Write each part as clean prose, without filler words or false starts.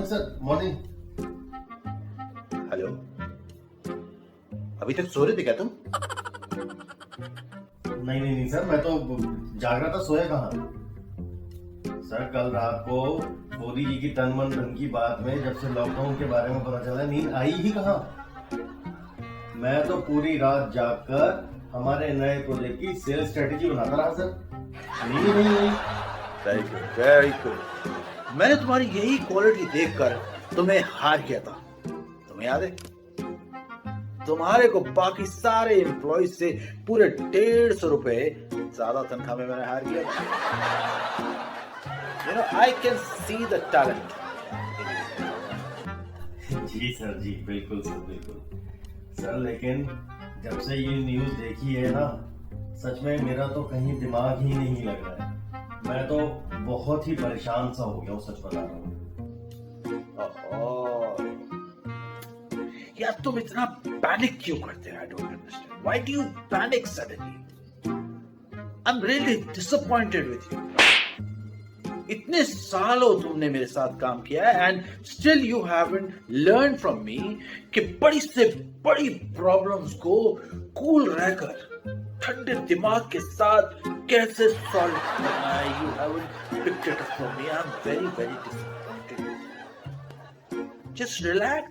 Morning sir, morning. Hello, अभी तक सो रहे थे क्या तुम? नहीं सर, मैं तो जाग रहा था, सोया कहाँ। सर कल रात को मोदी जी की तन मन धन की बात में जब से लॉकडाउन के बारे में पता चला, नींद आई ही कहाँ। मैं तो पूरी रात जागकर हमारे नए प्रोजेक्ट की सेल्स स्ट्रेटेजी बनाता रहा सर, नींद ही नहीं आई। Very good, very good. मैंने तुम्हारी यही क्वालिटी देखकर तुम्हें हार किया था, तुम्हें याद है? तुम्हारे को बाकी सारे एम्प्लॉइज से पूरे 150 रुपए ज्यादा तनख्वाह में मैंने हार किया था। You know, I can see the talent. जी सर, जी बिल्कुल सर, बिल्कुल सर। लेकिन जब से ये न्यूज देखी है ना, सच में मेरा तो कहीं दिमाग ही नहीं लग रहा है। मैं तो बहुत ही परेशान सा हो गया हूँ, सच बता रहा हूँ। यार तुम इतना पैनिक क्यों करते हो? I don't understand. Why do you panic suddenly? I'm really disappointed with you. इतने सालों तुमने मेरे साथ काम किया है and still you haven't learned from me कि बड़ी से बड़ी प्रॉब्लम्स को कूल रहकर ठंडे दिमाग के साथ कैसे सॉल्व करना है। You haven't picked it up from me. I'm very very disappointed. Just relax.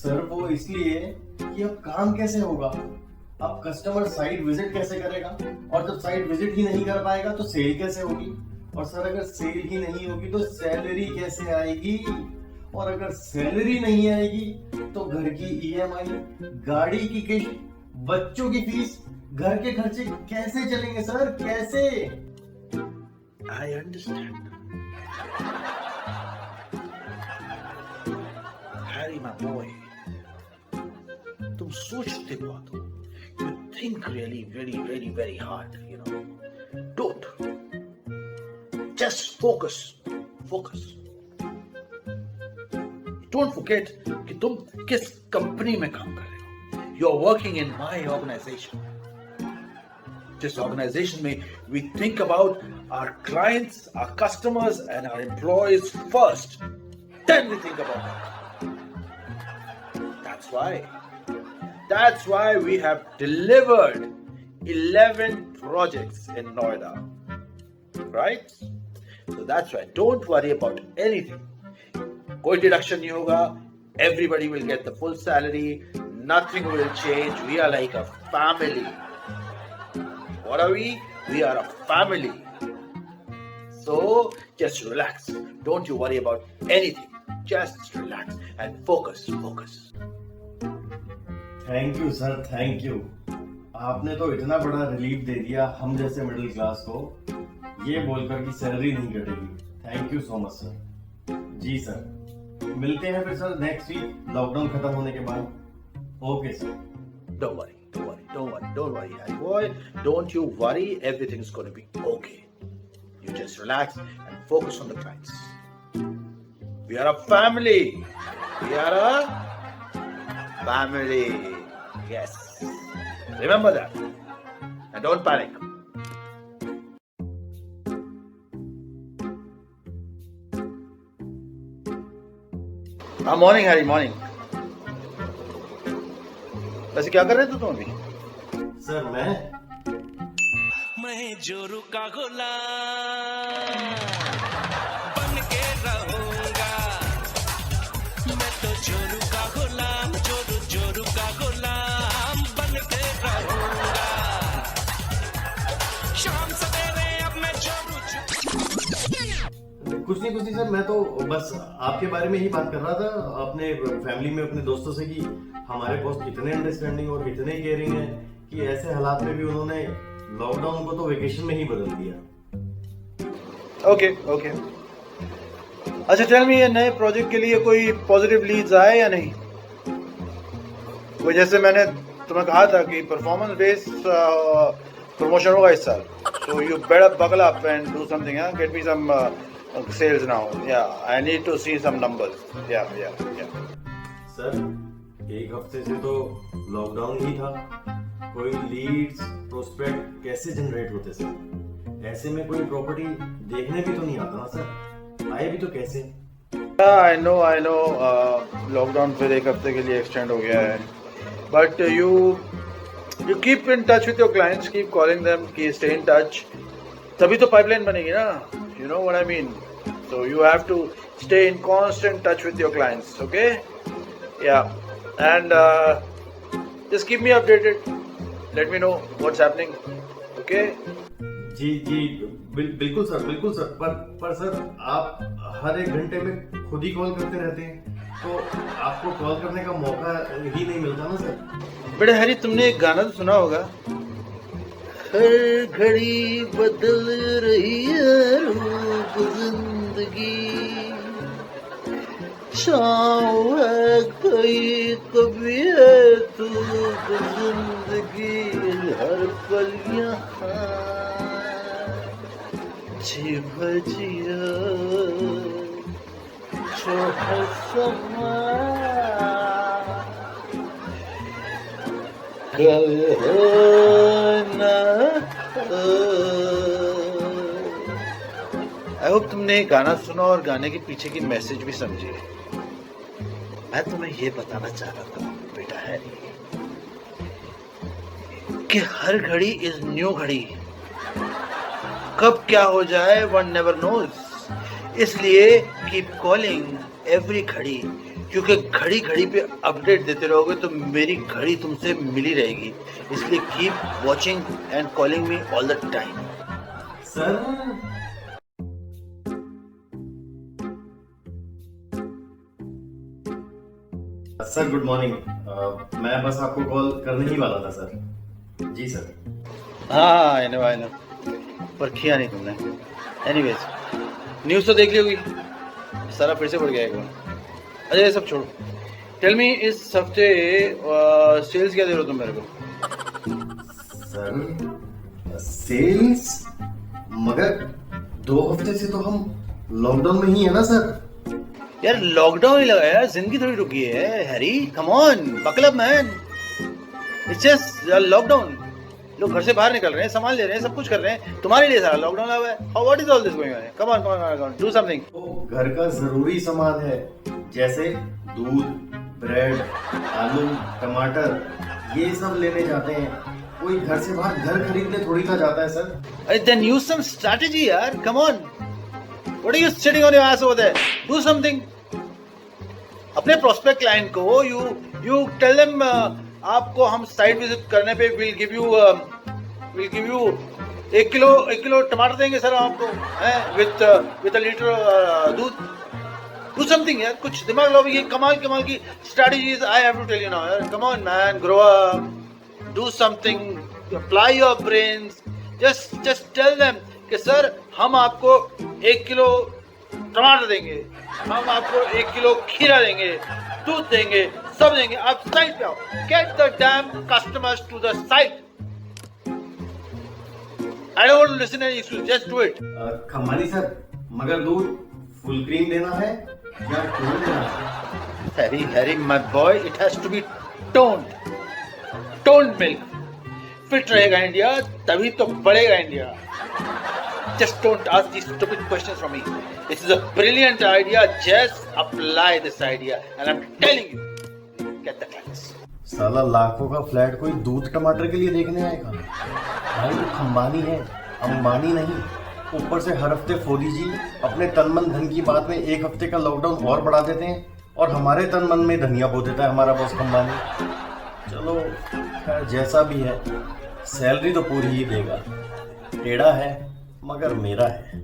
Sir वो इसलिए कि अब काम कैसे होगा, अब कस्टमर साइट विजिट कैसे करेगा, और जब साइट विजिट ही नहीं कर पाएगा तो सेल कैसे होगी, और सर अगर सेल ही नहीं होगी तो सैलरी कैसे आएगी, और अगर सैलरी नहीं आएगी तो घर की ईएमआई, गाड़ी की किस्त, बच्चों की फीस, घर के खर्चे कैसे चलेंगे सर, कैसे? I understand. Harry, my boy, तुम सोचते बहुत हो. You think really, very, very hard. You know. Don't. Just focus. Focus. Don't forget कि तुम किस कंपनी में काम कर रहे हो. You are working in my organization. This organization में we think about our clients, our customers, and our employees first. Then we think about that. That's why we have delivered 11 projects in Noida. Right? So that's why. Don't worry about anything. कोई deduction नहीं होगा. Everybody will get the full salary. Nothing will change. We are like a family. What are we? We are a family. So just relax. Don't you worry about anything. Just relax and focus. Thank you sir, thank you. आपने तो इतना बड़ा relief दे दिया हम जैसे middle class को, ये बोलकर कि सैलरी नहीं कटेगी। Thank you so much sir. जी सर, मिलते हैं फिर सर नेक्स्ट वीक, लॉकडाउन खत्म होने के बाद। Okay sir. Don't worry, Harry boy. Don't you worry. Everything's going to be okay. You just relax and focus on the clients. We are a family. Yes. Remember that. And don't panic. Morning, Harry. Morning. वैसे क्या कर रहे थे तुम अभी? Sir मैं जोरू का गुलाम बन के रहूंगा, मैं तो जोरू का गुलाम, जोरू का गुलाम बन के रहूंगा, शाम सवेरे अब मैं जोरू। कुछ नहीं सर, मैं तो बस आपके बारे में ही बात कर रहा था अपने फैमिली में, अपने दोस्तों से, कि हमारे बॉस कितने अंडरस्टैंडिंग और कितने केयरिंग है कि ऐसे हालात में भी उन्होंने लॉकडाउन को तो वेकेशन में ही बदल दिया। ओके। अच्छा टेल मी, ये नए प्रोजेक्ट के लिए कोई पॉजिटिव लीड्स आए या नहीं? वो जैसे मैंने तुम्हें कहा था कि परफॉर्मेंस बेस्ड प्रमोशन होगा इस साल, so you better buckle up and do something. Get me some sales now. Yeah, I need to see some numbers. Yeah. Sir एक हफ्ते से तो लॉकडाउन ही था, कोई लीड्स प्रोस्पेक्ट कैसे जनरेट होते सर? ऐसे में कोई प्रॉपर्टी देखने भी तो नहीं आता ना सर, आए भी तो कैसे? आई नो लॉकडाउन फिर एक हफ्ते के लिए एक्सटेंड हो गया है, but you keep in touch with your clients, keep calling them, की स्टे इन टच, तभी तो पाइपलाइन बनेगी ना, you know what I mean. So you have to stay in constant touch with your clients, okay? Yeah, and just keep me updated, let me know what's happening, okay? जी बिल्कुल sir. पर sir आप हर एक घंटे में खुद ही call करते रहते हैं, तो आपको कॉल करने का मौका ही नहीं मिलता ना सर. बड़े हरी, तुमने एक गाना तो सुना होगा, हर घड़ी बदल रही है रूप जिंदगी, शाम है कोई कभी है धूप जिंदगी, हर पल यहाँ जी भजिया जो है समा कल हो ना हो. आई होप तुमने ये गाना सुना और गाने के पीछे की मैसेज भी समझी. मैं तुम्हें ये बताना चाह रहा था बेटा हैरी कि हर घड़ी इज न्यू घड़ी. कब क्या हो जाए वन नेवर नोज, इसलिए कीप कॉलिंग एवरी घड़ी, क्योंकि घड़ी घड़ी पे अपडेट देते रहोगे तो मेरी घड़ी तुमसे मिली रहेगी. इसलिए keep watching and calling me all the time. Sir good morning. मैं बस आपको कॉल करने ही वाला था सर. जी सर. हाँ आई नो पर किया नहीं तुमने. एनीवेज, न्यूज़ तो देख ली होगी, सारा फिर से बढ़ गया एक बार. अच्छा ये सब छोड़ो, टेल मी इस हफ्ते सेल्स क्या दे रहे हो तुम मेरे को? सर सेल्स, मगर 2 हफ्ते से तो हम लॉकडाउन में ही है ना सर. यार लॉकडाउन ही लगा यार, जिंदगी थोड़ी रुकी है Harry, come on buckle up man. It's just lockdown. लोग घर से बाहर निकल रहे हैं, सामान ले रहे हैं, सब कुछ कर रहे हैं, तुम्हारे लिए सारा लॉकडाउन लगा हुआ है. How what is all this going on? Come on do something. तो घर का जरूरी सामान है, जैसे दूध, ब्रेड, आलू, टमाटर, ये सब लेने जाते हैं. कोई घर से बाहर घर खरीदने थोड़ी ना जाता है सर. अरे देन यूज सम स्ट्रैटेजी यार, come on. What are you sitting on your ass over there? Do something. अपने प्रोस्पेक्ट क्लाइंट को यू टेल देम आपको हम साइट विजिट करने पे विल गिव यू 1 किलो टमाटर देंगे सर आपको, विद अ लीटर दूध. डू समथिंग यार, कुछ दिमाग लो. ये कमाल की strategies I have to tell you now यार. Come on man, grow up, do something, apply your brains. Just tell them कि सर हम आपको 1 किलो टमाटर देंगे, हम आपको 1 किलो खीरा देंगे, दूध देंगे, सब देंगे. आप साइट पे आओ, get the damn customers to the site. I don't want to listen any excuse, just do it. Khambani sir, मगर दूध फुल क्रीम देना है या टोन देना है? Harry my boy, it has to be toned milk. फिट रहेगा इंडिया, तभी तो बढ़ेगा India. Just don't ask these stupid questions from me. This is a brilliant idea. Just apply this idea, and I'm telling you, get the clients. साला लाखों का flat कोई दूध टमाटर के लिए देखने आएगा? भाई वो खंबानी है, अंबानी नहीं. ऊपर से हर हफ्ते फोदी जी अपने तन मन धन की बात में 1 हफ्ते का लॉकडाउन और बढ़ा देते हैं, और हमारे तन मन में धनिया बो देता है हमारा बॉस खंबानी. चलो खैर जैसा भी है, सैलरी तो पूरी ही देगा. टेढ़ा है मगर मेरा है.